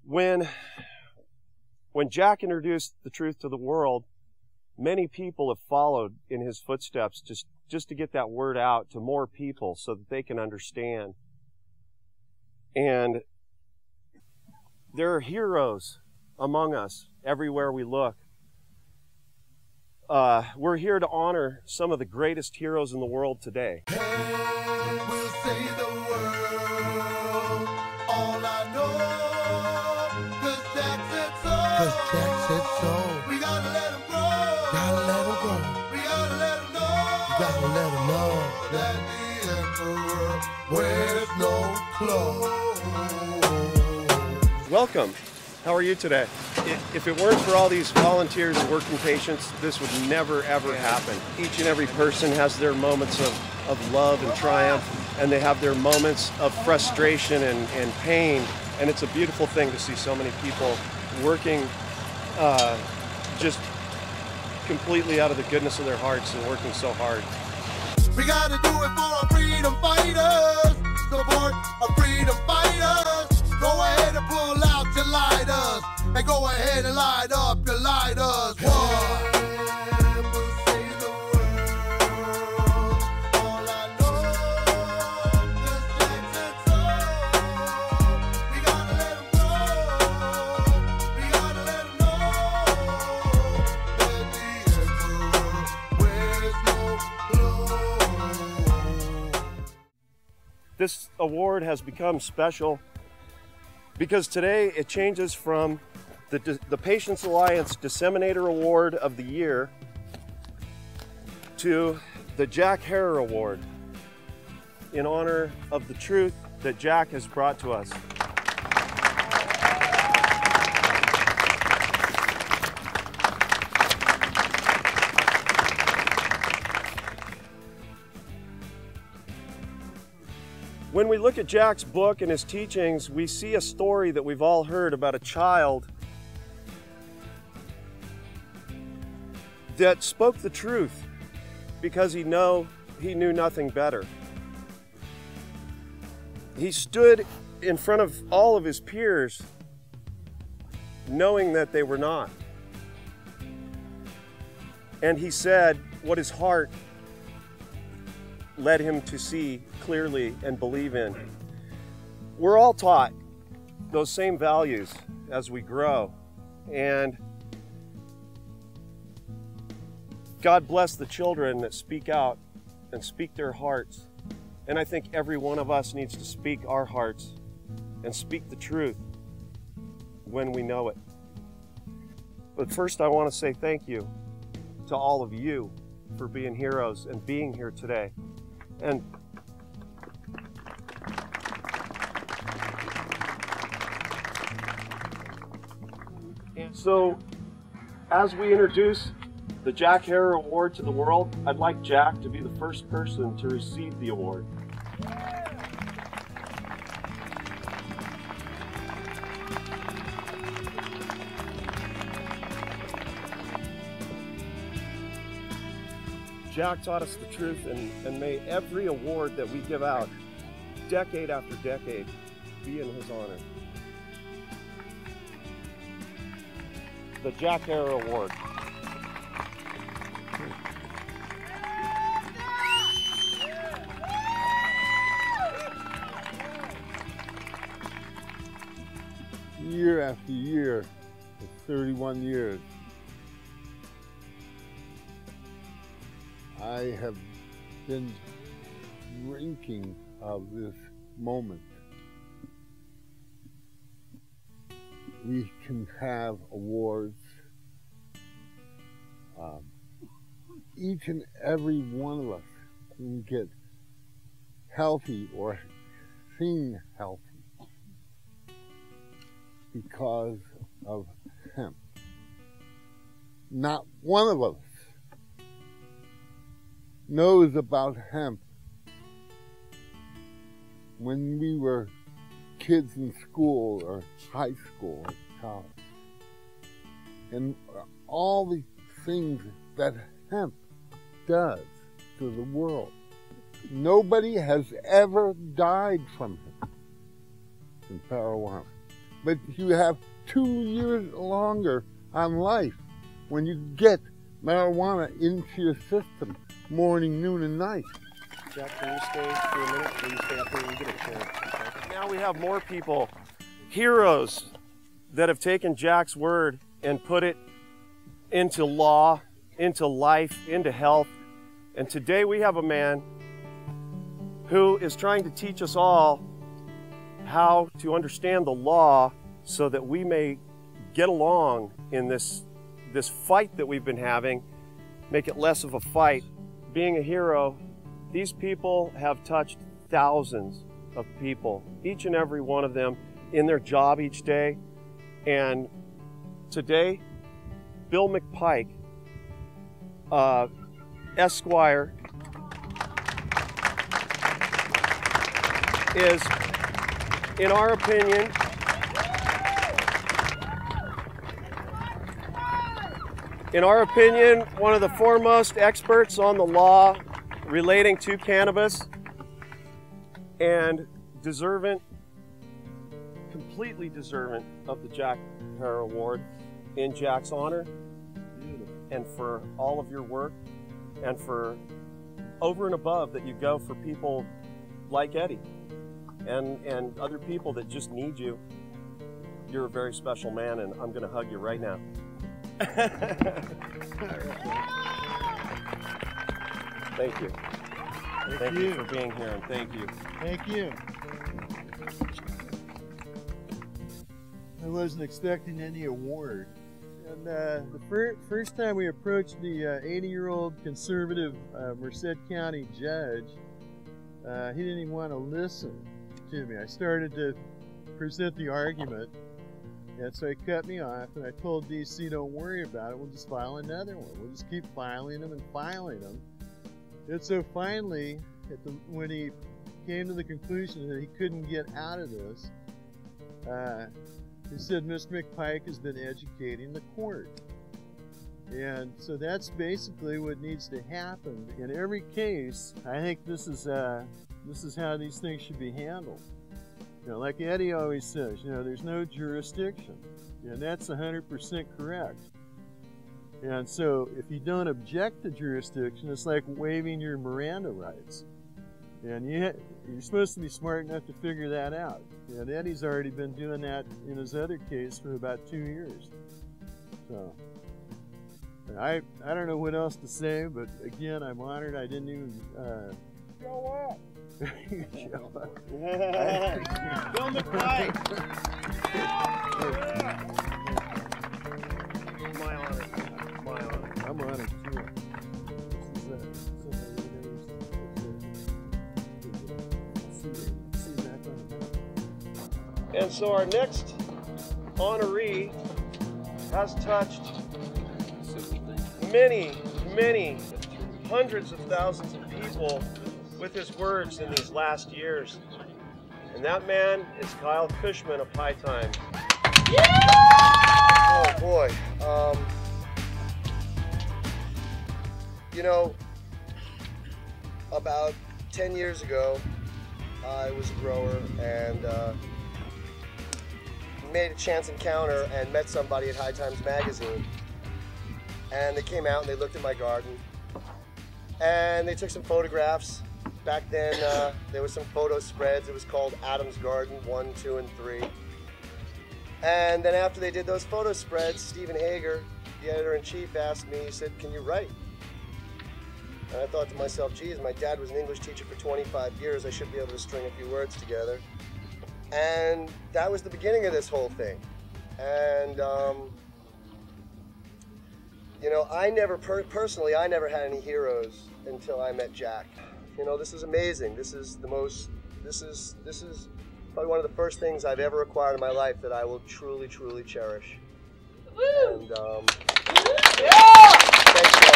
When Jack introduced the truth to the world, many people have followed in his footsteps just to get that word out to more people so that they can understand. And there are heroes among us everywhere we look. We're here to honor some of the greatest heroes in the world today. We'll say the world, all I know, 'cause Jack said so. 'Cause Jack said so. We gotta let him grow. Gotta let him grow. We gotta let him know. You gotta let him know that the emperor wears no clothes. Welcome. How are you today? If it weren't for all these volunteers and working patients, this would never, ever happen. Each and every person has their moments of love and triumph, and they have their moments of frustration and pain, and it's a beautiful thing to see so many people working just completely out of the goodness of their hearts and working so hard. We gotta do it for our freedom fighters. Support our freedom fighters. Go ahead and pull out your lighters, and go ahead and light up your lighters. This award has become special because today it changes from the Patients Alliance Disseminator Award of the Year to the Jack Herer Award in honor of the truth that Jack has brought to us. When we look at Jack's book and his teachings, we see a story that we've all heard about a child that spoke the truth because he knew nothing better. He stood in front of all of his peers knowing that they were not. And he said what his heart led him to see clearly and believe in. We're all taught those same values as we grow, and God bless the children that speak out and speak their hearts. And I think every one of us needs to speak our hearts and speak the truth when we know it. But first I want to say thank you to all of you for being heroes and being here today. And so, as we introduce the Jack Herer Award to the world, I'd like Jack to be the first person to receive the award. Jack taught us the truth, and may every award that we give out, decade after decade, be in his honor. The Jack Herer Award. Year after year, for 31 years, I have been drinking of this moment. We can have awards. Each and every one of us can get healthy or seem healthy because of hemp. Not one of us knows about hemp when we were kids in school or high school or college. And all the things that hemp does to the world. Nobody has ever died from hemp in marijuana. but you have 2 years longer on life when you get marijuana into your system morning, noon, and night. Jack, can you stay for a minute? Can you stay up here and get a chair? Now we have more people, heroes, that have taken Jack's word and put it into law, into life, into health. And today we have a man who is trying to teach us all how to understand the law so that we may get along in this fight that we've been having, make it less of a fight. Being a hero, these people have touched thousands of people, each and every one of them in their job each day. And today, Bill McPike, Esquire, is, in our opinion, one of the foremost experts on the law relating to cannabis, and completely deserving of the Jack Hare Award in Jack's honor, and for all of your work, and for over and above that you go for people like Eddy and other people that just need you. You're a very special man, and I'm going to hug you right now. Thank you. Thank you for being here, and thank you. Thank you. I wasn't expecting any award. And the first time we approached the 80-year-old conservative Merced County judge, he didn't even want to listen to me. I started to present the argument, and so he cut me off, and I told DC, don't worry about it, we'll just file another one. We'll just keep filing them and filing them. And so finally, when he came to the conclusion that he couldn't get out of this, he said, Mr. McPike has been educating the court. And so that's basically what needs to happen. In every case, I think this is how these things should be handled. You know, like Eddy always says, you know, there's no jurisdiction. And that's 100% correct. And so if you don't object to jurisdiction, it's like waiving your Miranda rights. And you're supposed to be smart enough to figure that out. And Eddy's already been doing that in his other case for about 2 years. So I don't know what else to say, but again, I'm honored. I didn't even Show up. show up. Bill McPike. My honor. My honor. I'm honored too. And so our next honoree has touched many, many hundreds of thousands of people with his words in these last years. And that man is Kushman of High Time. Oh boy. You know, about 10 years ago, I was a grower and made a chance encounter and met somebody at High Times magazine. And they came out and they looked at my garden and they took some photographs. Back then, there were some photo spreads. It was called Adam's Garden 1, 2, and 3. And then after they did those photo spreads, Stephen Hager, the editor-in-chief, asked me, he said, can you write? And I thought to myself, geez, my dad was an English teacher for 25 years. I should be able to string a few words together. And that was the beginning of this whole thing. And, you know, I never, personally, I never had any heroes until I met Jack. You know, this is amazing. This is probably one of the first things I've ever acquired in my life that I will truly, truly cherish. Woo! And, Yeah! thanks,